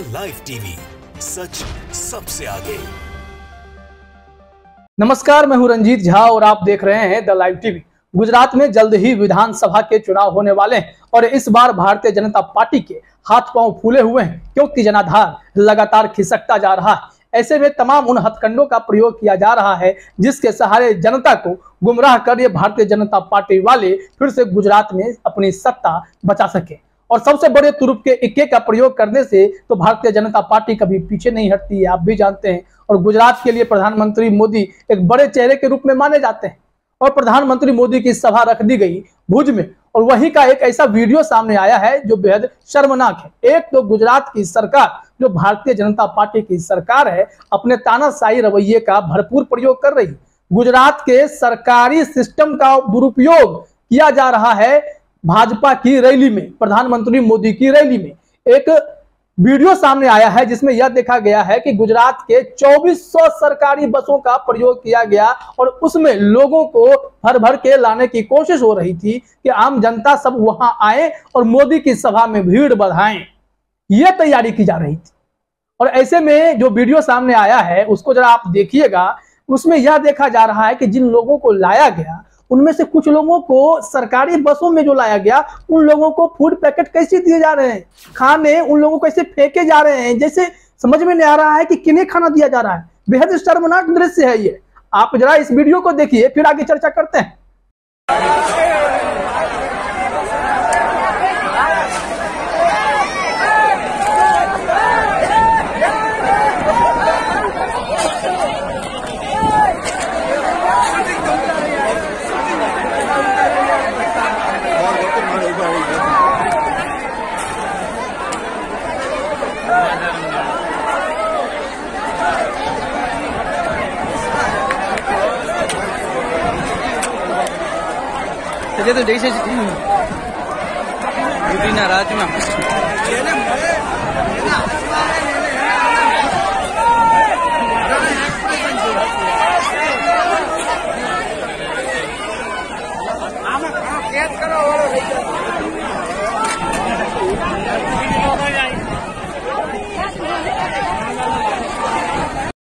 The live TV, सच सबसे आगे। नमस्कार, मैं हूं रंजीत झा और आप देख रहे हैं द लाइव टीवी। गुजरात में जल्द ही विधानसभा के चुनाव होने वाले हैं और इस बार भारतीय जनता पार्टी के हाथ पांव फूले हुए हैं क्योंकि जनाधार लगातार खिसकता जा रहा है। ऐसे में तमाम उन हथकंडों का प्रयोग किया जा रहा है जिसके सहारे जनता को गुमराह कर ये भारतीय जनता पार्टी वाले फिर से गुजरात में अपनी सत्ता बचा सके। और सबसे बड़े तुरुप के इक्के का प्रयोग करने से तो भारतीय जनता पार्टी कभी पीछे नहीं हटती है, आप भी जानते हैं। और गुजरात के लिए प्रधानमंत्री मोदी एक बड़े चेहरे के रूप में माने जाते हैं और प्रधानमंत्री मोदी की सभा रख दी गई भुज में और वहीं का एक ऐसा वीडियो सामने आया है जो बेहद शर्मनाक है। एक तो गुजरात की सरकार, जो भारतीय जनता पार्टी की सरकार है, अपने तानाशाही रवैये का भरपूर प्रयोग कर रही है। गुजरात के सरकारी सिस्टम का दुरुपयोग किया जा रहा है। भाजपा की रैली में, प्रधानमंत्री मोदी की रैली में एक वीडियो सामने आया है जिसमें यह देखा गया है कि गुजरात के 2400 सरकारी बसों का प्रयोग किया गया और उसमें लोगों को भर भर के लाने की कोशिश हो रही थी कि आम जनता सब वहां आए और मोदी की सभा में भीड़ बढ़ाएं। यह तैयारी की जा रही थी। और ऐसे में जो वीडियो सामने आया है उसको जरा आप देखिएगा। उसमें यह देखा जा रहा है कि जिन लोगों को लाया गया उनमें से कुछ लोगों को सरकारी बसों में जो लाया गया उन लोगों को फूड पैकेट कैसे दिए जा रहे हैं, खाने उन लोगों को कैसे फेंके जा रहे हैं, जैसे समझ में नहीं आ रहा है कि किन्हें खाना दिया जा रहा है। बेहद शर्मनाक दृश्य है ये। आप जरा इस वीडियो को देखिए, फिर आगे चर्चा करते हैं। तो जैसे रात में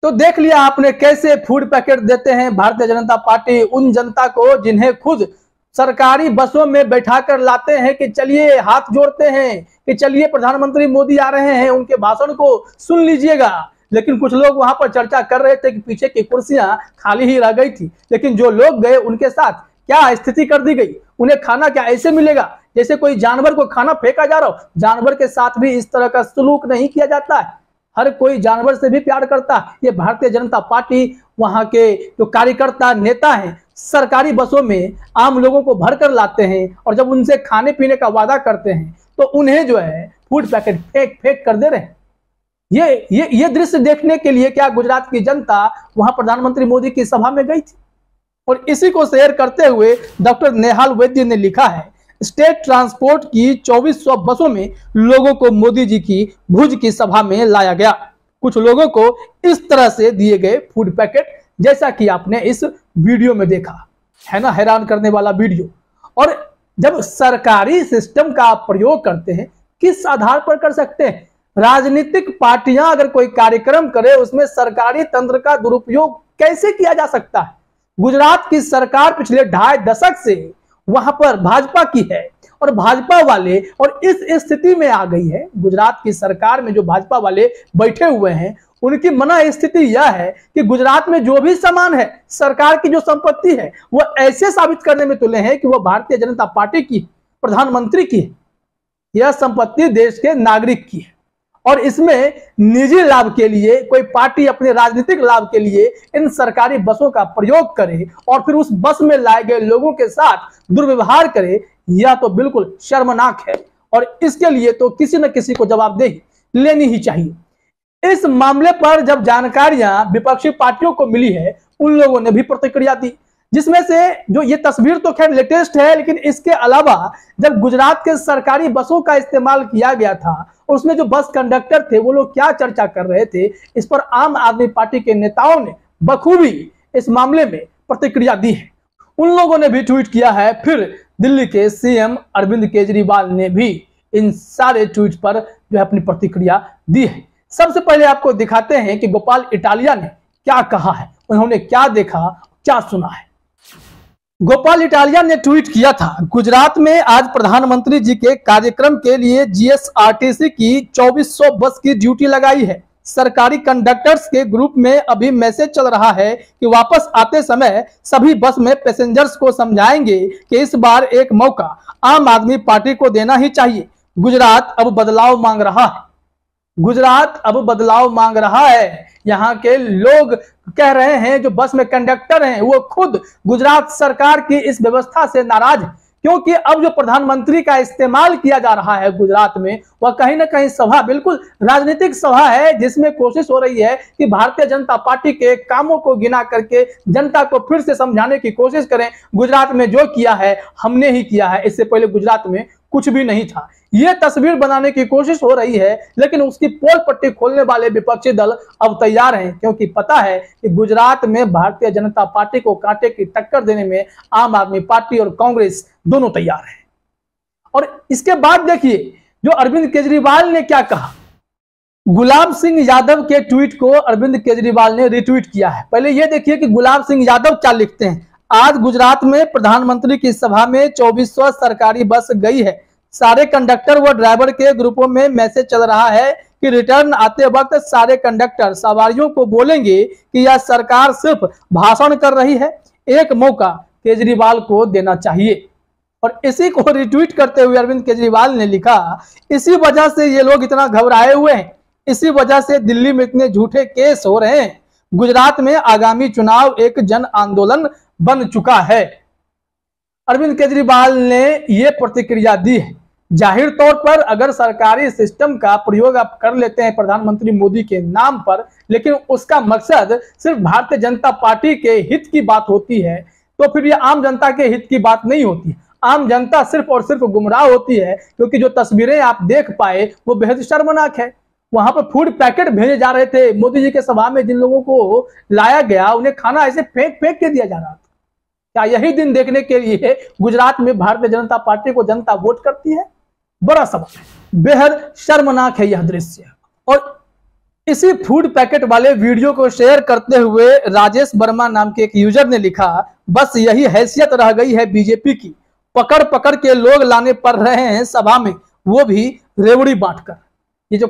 तो देख लिया आपने कैसे फूड पैकेट देते हैं भारतीय जनता पार्टी उन जनता को जिन्हें खुद सरकारी बसों में बैठाकर लाते हैं कि चलिए हाथ जोड़ते हैं, कि चलिए प्रधानमंत्री मोदी आ रहे हैं, उनके भाषण को सुन लीजिएगा। लेकिन कुछ लोग वहां पर चर्चा कर रहे थे कि पीछे की कुर्सियां खाली ही रह गई थी, लेकिन जो लोग गए उनके साथ क्या स्थिति कर दी गई। उन्हें खाना क्या ऐसे मिलेगा जैसे कोई जानवर को खाना फेंका जा रहा हो। जानवर के साथ भी इस तरह का सलूक नहीं किया जाता है। हर कोई जानवर से भी प्यार करता है। ये भारतीय जनता पार्टी वहां के जो कार्यकर्ता नेता हैं सरकारी बसों में आम लोगों को भरकर लाते हैं और जब उनसे खाने पीने का वादा करते हैं तो उन्हें जो है फूड पैकेट फेंक फेंक कर दे रहे हैं। ये दृश्य देखने के लिए क्या गुजरात की जनता वहां प्रधानमंत्री मोदी की सभा में गई थी। और इसी को शेयर करते हुए डॉक्टर नेहाल वैद्य ने लिखा है, स्टेट ट्रांसपोर्ट की 2400 बसों में लोगों को मोदी जी की भुज की सभा में लाया गया। कुछ लोगों को इस तरह से दिए गए फूड पैकेट, जैसा कि आपने इस वीडियो में देखा है ना, हैरान करने वाला वीडियो। और जब सरकारी सिस्टम का आप प्रयोग करते हैं किस आधार पर कर सकते हैं? राजनीतिक पार्टियां अगर कोई कार्यक्रम करे उसमें सरकारी तंत्र का दुरुपयोग कैसे किया जा सकता है? गुजरात की सरकार पिछले 2.5 दशक से वहां पर भाजपा की है और भाजपा वाले और इस स्थिति में आ गई है। गुजरात की सरकार में जो भाजपा वाले बैठे हुए हैं उनकी मना स्थिति यह है कि गुजरात में जो भी सामान है, सरकार की जो संपत्ति है, वो ऐसे साबित करने में तुले हैं कि वो भारतीय जनता पार्टी की, प्रधानमंत्री की है। यह संपत्ति देश के नागरिक की है और इसमें निजी लाभ के लिए कोई पार्टी अपने राजनीतिक लाभ के लिए इन सरकारी बसों का प्रयोग करे और फिर उस बस में लाए गए लोगों के साथ दुर्व्यवहार करे, यह तो बिल्कुल शर्मनाक है और इसके लिए तो किसी न किसी को जवाबदेही लेनी ही चाहिए। इस मामले पर जब जानकारियां विपक्षी पार्टियों को मिली है उन लोगों ने भी प्रतिक्रिया दी, जिसमें से जो ये तस्वीर तो खैर लेटेस्ट है, लेकिन इसके अलावा जब गुजरात के सरकारी बसों का इस्तेमाल किया गया था और उसमें जो बस कंडक्टर थे वो लोग क्या चर्चा कर रहे थे, इस पर आम आदमी पार्टी के नेताओं ने बखूबी इस मामले में प्रतिक्रिया दी है। उन लोगों ने भी ट्वीट किया है। फिर दिल्ली के सीएम अरविंद केजरीवाल ने भी इन सारे ट्वीट पर जो है अपनी प्रतिक्रिया दी है। सबसे पहले आपको दिखाते हैं कि गोपाल इटालिया ने क्या कहा है, उन्होंने क्या देखा, क्या सुना है। गोपाल इटालिया ने ट्वीट किया था, गुजरात में आज प्रधानमंत्री जी के कार्यक्रम के लिए जीएसआरटीसी की 2400 बस की ड्यूटी लगाई है। सरकारी कंडक्टर्स के ग्रुप में अभी मैसेज चल रहा है कि वापस आते समय सभी बस में पैसेंजर्स को समझाएंगे कि इस बार एक मौका आम आदमी पार्टी को देना ही चाहिए। गुजरात अब बदलाव मांग रहा है। गुजरात अब बदलाव मांग रहा है। यहाँ के लोग कह रहे हैं, जो बस में कंडक्टर हैं वो खुद गुजरात सरकार की इस व्यवस्था से नाराज है, क्योंकि अब जो प्रधानमंत्री का इस्तेमाल किया जा रहा है गुजरात में, वह कहीं ना कहीं सभा बिल्कुल राजनीतिक सभा है, जिसमें कोशिश हो रही है कि भारतीय जनता पार्टी के कामों को गिना करके जनता को फिर से समझाने की कोशिश करें। गुजरात में जो किया है हमने ही किया है, इससे पहले गुजरात में कुछ भी नहीं था। यह तस्वीर बनाने की कोशिश हो रही है, लेकिन उसकी पोल पट्टी खोलने वाले विपक्षी दल अब तैयार हैं, क्योंकि पता है कि गुजरात में भारतीय जनता पार्टी को कांटे की टक्कर देने में आम आदमी पार्टी और कांग्रेस दोनों तैयार हैं। और इसके बाद देखिए जो अरविंद केजरीवाल ने क्या कहा। गुलाब सिंह यादव के ट्वीट को अरविंद केजरीवाल ने रिट्वीट किया है। पहले यह देखिए कि गुलाब सिंह यादव क्या लिखते हैं। आज गुजरात में प्रधानमंत्री की सभा में 2400 सरकारी बस गई है। सारे कंडक्टर व ड्राइवर के ग्रुपों में मैसेज चल रहा है कि रिटर्न आते वक्त सारे कंडक्टर सवारियों को बोलेंगे कि यह सरकार सिर्फ भाषण कर रही है, एक मौका केजरीवाल को देना चाहिए। और इसी को रिट्वीट करते हुए अरविंद केजरीवाल ने लिखा, इसी वजह से ये लोग इतना घबराए हुए हैं, इसी वजह से दिल्ली में इतने झूठे केस हो रहे हैं। गुजरात में आगामी चुनाव एक जन आंदोलन बन चुका है। अरविंद केजरीवाल ने यह प्रतिक्रिया दी है। जाहिर तौर पर अगर सरकारी सिस्टम का प्रयोग आप कर लेते हैं प्रधानमंत्री मोदी के नाम पर, लेकिन उसका मकसद सिर्फ भारतीय जनता पार्टी के हित की बात होती है, तो फिर यह आम जनता के हित की बात नहीं होती। आम जनता सिर्फ और सिर्फ गुमराह होती है, क्योंकि जो तस्वीरें आप देख पाए वो बेहद शर्मनाक है। वहां पर फूड पैकेट भेजे जा रहे थे मोदी जी के सभा में, जिन लोगों को लाया गया उन्हें खाना ऐसे फेंक फेंक के दिया जा रहा था। क्या यही दिन देखने के लिए गुजरात में भारतीय जनता पार्टी को जनता वोट करती है? बड़ा सवाल है, बेहद शर्मनाक है यह दृश्य। और इसी फूड पैकेट वाले वीडियो को शेयर करते हुए राजेश वर्मा नाम के एक यूजर ने लिखा, बस यही हैसियत रह गई है बीजेपी की, पकड़ पकड़ के लोग लाने पड़ रहे हैं सभा में, वो भी रेवड़ी बांटकर। ये जो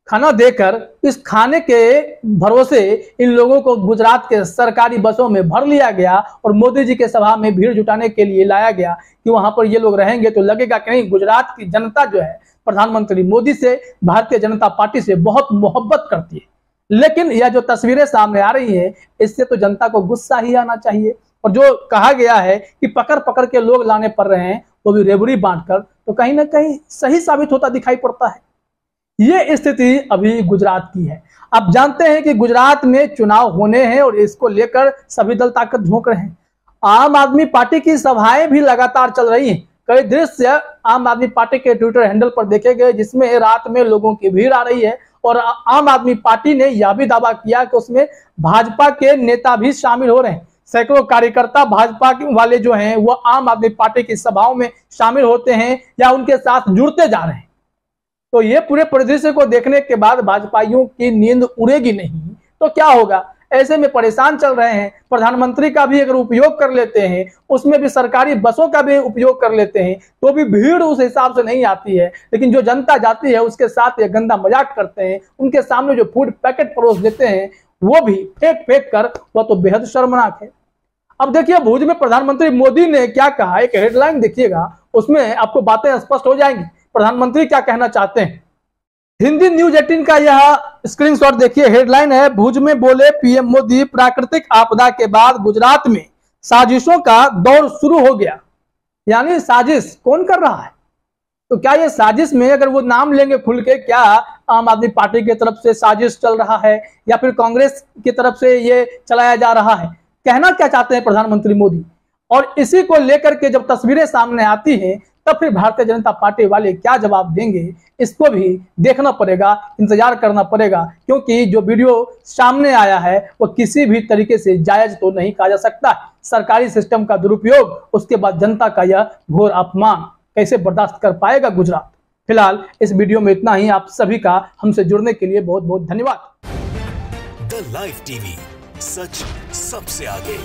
खाना देकर, इस खाने के भरोसे इन लोगों को गुजरात के सरकारी बसों में भर लिया गया और मोदी जी के सभा में भीड़ जुटाने के लिए लाया गया कि वहां पर ये लोग रहेंगे तो लगेगा कि नहीं, गुजरात की जनता जो है प्रधानमंत्री मोदी से, भारतीय जनता पार्टी से बहुत मोहब्बत करती है। लेकिन यह जो तस्वीरें सामने आ रही है, इससे तो जनता को गुस्सा ही आना चाहिए। और जो कहा गया है कि पकड़ पकड़ के लोग लाने पड़ रहे हैं, वो भी रेवड़ी बांटकर, तो कहीं ना कहीं सही साबित होता दिखाई पड़ता है। ये स्थिति अभी गुजरात की है। आप जानते हैं कि गुजरात में चुनाव होने हैं और इसको लेकर सभी दल ताकत झोंक रहे हैं। आम आदमी पार्टी की सभाएं भी लगातार चल रही हैं। कई दृश्य आम आदमी पार्टी के ट्विटर हैंडल पर देखे गए, जिसमें रात में लोगों की भीड़ आ रही है और आम आदमी पार्टी ने यह भी दावा किया कि उसमें भाजपा के नेता भी शामिल हो रहे हैं। सैकड़ों कार्यकर्ता भाजपा वाले जो हैं वो आम आदमी पार्टी की सभाओं में शामिल होते हैं या उनके साथ जुड़ते जा रहे हैं। तो ये पूरे परिदृश्य को देखने के बाद भाजपाइयों की नींद उड़ेगी नहीं तो क्या होगा। ऐसे में परेशान चल रहे हैं। प्रधानमंत्री का भी अगर उपयोग कर लेते हैं, उसमें भी सरकारी बसों का भी उपयोग कर लेते हैं, तो भी भीड़ उस हिसाब से नहीं आती है। लेकिन जो जनता जाती है उसके साथ ये गंदा मजाक करते हैं, उनके सामने जो फूड पैकेट परोस देते हैं वो भी फेंक फेंक कर, वह तो बेहद शर्मनाक है। अब देखिए भुज में प्रधानमंत्री मोदी ने क्या कहा, एक हेडलाइन देखिएगा, उसमें आपको बातें स्पष्ट हो जाएंगी प्रधानमंत्री क्या कहना चाहते हैं। हिंदी न्यूज 18 का यह स्क्रीनशॉट देखिए। हेडलाइन है, भुज में बोले पीएम मोदी, प्राकृतिक आपदा के बाद गुजरात में साजिशों का दौर शुरू हो गया। यानी साजिश कौन कर रहा है? तो क्या ये साजिश में अगर वो नाम लेंगे खुल के, क्या आम आदमी पार्टी की तरफ से साजिश चल रहा है या फिर कांग्रेस की तरफ से ये चलाया जा रहा है? कहना क्या चाहते हैं प्रधानमंत्री मोदी? और इसी को लेकर के जब तस्वीरें सामने आती हैं तब फिर भारतीय जनता पार्टी वाले क्या जवाब देंगे, इसको भी देखना पड़ेगा, इंतजार करना पड़ेगा। क्योंकि जो वीडियो सामने आया है वो किसी भी तरीके से जायज तो नहीं कहा जा सकता। सरकारी सिस्टम का दुरुपयोग, उसके बाद जनता का यह घोर अपमान। कैसे बर्दाश्त कर पाएगा गुजरात। फिलहाल इस वीडियो में इतना ही। आप सभी का हमसे जुड़ने के लिए बहुत बहुत धन्यवाद। द लाइव टीवी, सच सबसे आगे।